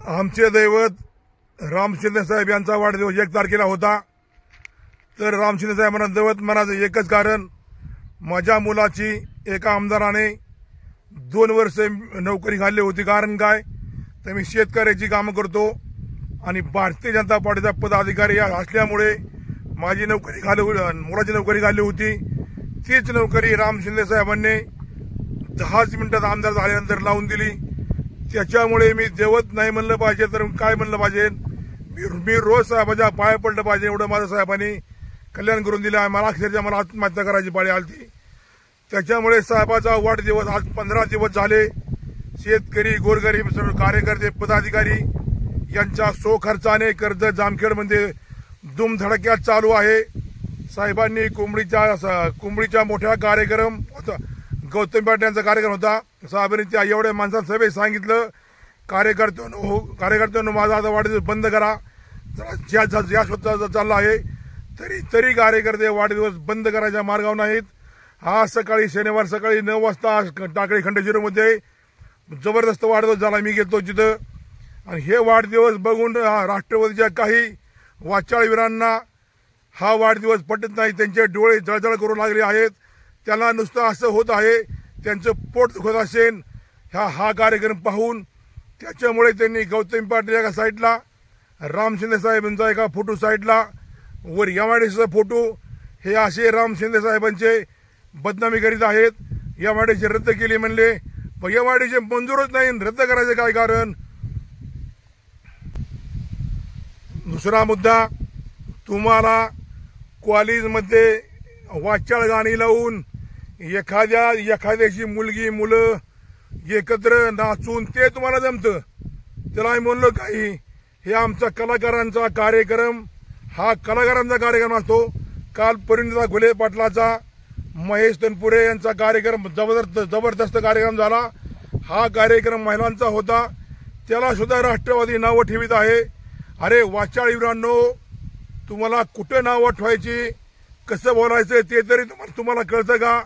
आमचे दैवत राम शिंदे साहेब यांचा वाढदिवस 1 तारखेला होता। तर राम शिंदे साहेबांना दैवत म्हणायचं एकच कारण, माझ्या मुलाची एका आमदाराने 2 वर्ष नोकरी घालली होती। कारण काय, तर मी शेतकऱ्याची कामं करतो आणि भारतीय जनता पार्टीचा पदाधिकारी असल्यामुळे माझी नोकरी मुलाची नोकरी घालली होती। तीच नोकरी राम शिंदे साहेबांनी 10 मिनिटात आमदार झाल्यानंतर लावून दिली। त्याच्यामुळे मी दैवत नाही म्हणलं पाहिजे तर काय म्हणलं पाहिजे, मी रोज साहेबाच्या पाया पडलं पाहिजे। एवढं माझ्या साहेबांनी कल्याण करून दिलं आहे। मला अक्षरशः मला आत्महत्या करायची पाळी आली। त्याच्यामुळे साहेबाचा वाढदिवस आज 15 दिवस झाले। शेतकरी, गोरगरीब, सर्व कार्यकर्ते, पदाधिकारी यांच्या सो खर्चाने कर्जत जामखेडमध्ये धूमधडक्यात चालू आहे। साहेबांनी कुंबडीचा मोठा कार्यक्रम होता, गौतम पाटील यांचा कार्यक्रम होता। साहेबांनी त्या एवढ्या माणसांना सभेत सांगितलं, कार्यकर्त्यांनो माझा आता वाढदिवस बंद करा। ज्या स्वतः चालला आहे तरी कार्यकर्ते वाढदिवस बंद करायच्या मार्गावर नाहीत। आज सकाळी शनिवार सकाळी 9 वाजता टाकळी खंडेश्वरीमध्ये जबरदस्त वाढदिवस झाला। मी गेलो तिथं आणि हे वाढदिवस बघून राष्ट्रवादीच्या काही वाचाळवीरांना हा वाढदिवस पटत नाही। त्यांचे डोळे जळजळ करू लागले आहेत। त्यांना नुसतं असं होत आहे, त्यांचं पोट दुखत असेल हा कार्यक्रम पाहून। त्याच्यामुळे त्यांनी गौतम पाटील एका साईडला, राम शिंदे साहेबांचा एका फोटो साईडला, वर एमआयडीसीचा फोटो, हे असे राम शिंदे साहेबांचे बदनामी करीत आहेत। एमआयडीसी रद्द केली म्हणले, पण एमआयडीसी मंजूरच नाही, रद्द करायचं काय कारण। दुसरा मुद्दा, तुम्हाला कॉलेजमध्ये वाचाळ गाणी लावून एखाद्याची मुलं एकत्र नाचून ते तुम्हाला जमतं, त्याला आम्ही म्हणलो काही। हे आमचा कलाकारांचा कार्यक्रम, हा कलाकारांचा कार्यक्रम असतो। काल परिणिता घुले पाटलाचा, महेश तनपुरे यांचा कार्यक्रम जबरदस्त कार्यक्रम झाला। हा कार्यक्रम महिलांचा होता, त्याला सुद्धा राष्ट्रवादी नावं ठेवीत आहे। अरे वाचाळीवरांनो, तुम्हाला कुठं नावं ठेवायची, कसं बोलायचं ते तरी तुम्हाला कळतं का?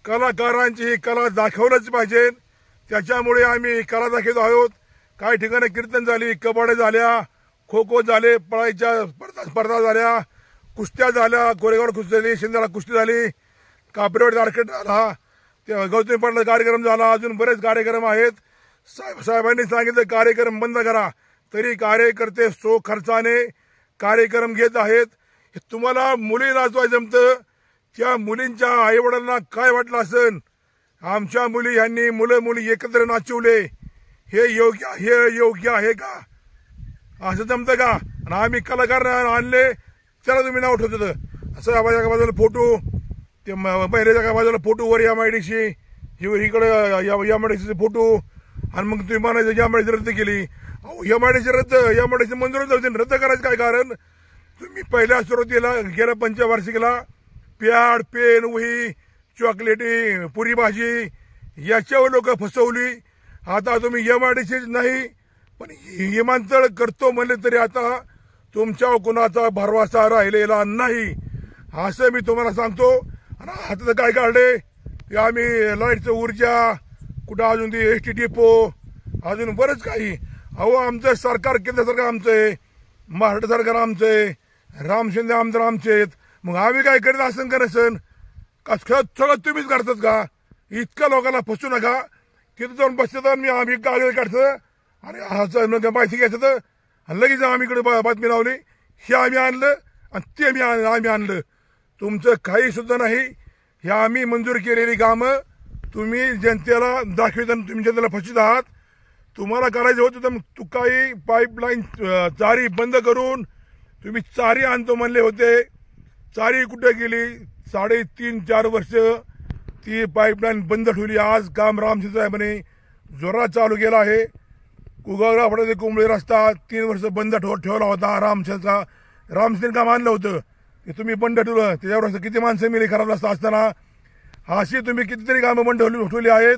कलाकारांची ही कला दाखवलंच पाहिजे। त्याच्यामुळे आम्ही कला दाखवत आहोत। काही ठिकाणी कीर्तन झाली, कबड्डी झाल्या, खो खो झाले, पळाईच्या स्पर्धा झाल्या, कुस्त्या झाल्या, कोरेगाव कुस्ती झाली, शिंदेला कुस्ती झाली, कापरेवाडी तारखेट झाला, त्या गौतमी पाटला कार्यक्रम झाला, अजून बरेच कार्यक्रम आहेत। साहेबांनी सांगितलं कार्यक्रम बंद करा, तरी कार्यकर्ते सो खर्चाने कार्यक्रम घेत आहेत। तुम्हाला मुली नाचवायचं जमतं, त्या मुलींच्या आईवडिलांना काय वाटलं असेल, आमच्या मुली यांनी मुली एकत्र नाचवले, हे योग्य आहे का? असं जमतं का? आणि आम्ही कलाकार आणले त्याला तुम्ही नाव ठेवत। असं एका बाजूला फोटो, ते महिलेच्या एका बाजूला फोटो, वर एमआयडीसी, इकडे एमआयडीसीचे फोटो, आणि मग तुम्ही म्हणायचं एमआयडीसी रद्द केली। एमआयडीसी मंजूर नव्हती, रद्द करायचं काय कारण? तुम्ही पहिल्या सुरुवातीला गेल्या पंचवार्षिकला पॅड, पेन, वही, चॉकलेटी, पुरी भाजी याच्यावर लोक फसवली। आता तुम्ही एमआयडीसीच नाही पण विमानतळ करतो म्हणले तरी आता तुमच्या कुणाचा भरवसा राहिलेला नाही, असं मी तुम्हाला सांगतो। आणि आता काय काढले, आम्ही लाईटचं ऊर्जा, कुठं अजून ती एसटी डिपो, अजून बरंच काही। अहो, आमचं सरकार, केंद्र सरकार आमचं आहे, महाराष्ट्र सरकार आमचं आहे, राम शिंदे आमदार आमचे आहेत। मग आम्ही काय करीत असं करायचं का? सगळं तुम्हीच करतात का? इतक्या लोकांना फसू नका। तिथं जाऊन बसतात, आम्ही कागद काढतं आणि माहिती घ्यायचं तर लगेच आम्ही इकडे बातमी लावली, हे आम्ही आणलं आणि ते आम्ही आणलं। तुमचं काही सुद्धा नाही, हे आम्ही मंजूर केलेली कामं तुम्ही जनतेला दाखविताना तुम्ही जनतेला फसवीत आहात। तुम्हाला करायचं होतं तर तू काही पाईपलाईन चारी बंद करून तुम्ही चारी आणतो म्हणले होते, चारी कुठे गेली? 3.5-4 वर्ष ती पाईपलाईन बंद ठेवली। आज काम राम शिंदे साहेबांनी जोरात चालू केला आहे। कुगावरा फडा कुंबळे रस्ता 3 वर्ष बंद ठेवला होता। राम शिंदे काम आणलं होतं, ते तुम्ही बंद ठेवलं, त्याच्यावर किती माणसं मिली खराब रस्ता असताना। अशी तुम्ही कितीतरी कामं बंद ठेवली आहेत।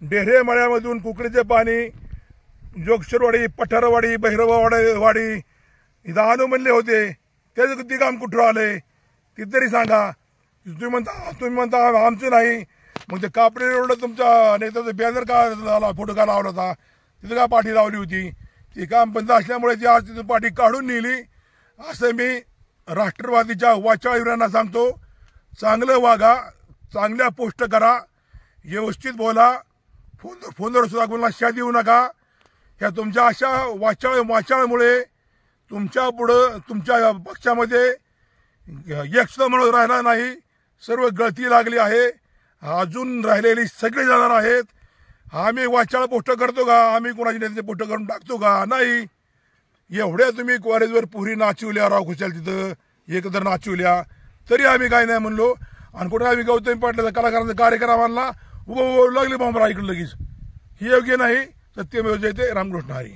डेऱ्हे मळ्यामधून कुकडीचे पाणी, जोगशेरवाडी, पठारवाडी, बहिरवाडी इथं आणू म्हणले होते, त्याचं किती काम कुठं आलंय ते तरी सांगा। तुम्ही म्हणता आमचं नाही, मग ते कापडे रोडला तुमच्या नेत्याचा बॅनर का झाला, फोटो का लावला होता, तिथं का पाठी लावली होती? ती काम बंद असल्यामुळे ती आज तिथून पाठी काढून नेली. असं मी राष्ट्रवादीच्या वाचाळवीरांना सांगतो, चांगलं वागा, चांगल्या पोस्ट करा, व्यवस्थित बोला, फोनवर सुद्धा कोणाला शिव्या देऊ नका. ह्या तुमच्या अशा वाचाळमुळे तुमच्या पुढं तुमच्या पक्षामध्ये एक सुद्धा म्हणून राहिला नाही. सर्व गळती लागली आहे. अजून राहिलेली सगळे जाणार आहेत. आम्ही वाचाळ पोस्ट करतो का? आम्ही कोणाची नेत्याचे पोस्ट करून टाकतो का? नाही. एवढ्या तुम्ही कॉलेजवर पुरी नाचवल्या, राव खुशाल तिथं एकत्र नाचवल्या, तरी आम्ही काय नाही म्हणलो. आणि कुठे आम्ही गौतमी पाटलाचा कलाकारांचा कार्यक्रम आणला, उभं लागले बॉम्बरा इकडे लगेच. हे योग्य नाही. सत्यमेव जयते. रामकृष्ण हरी.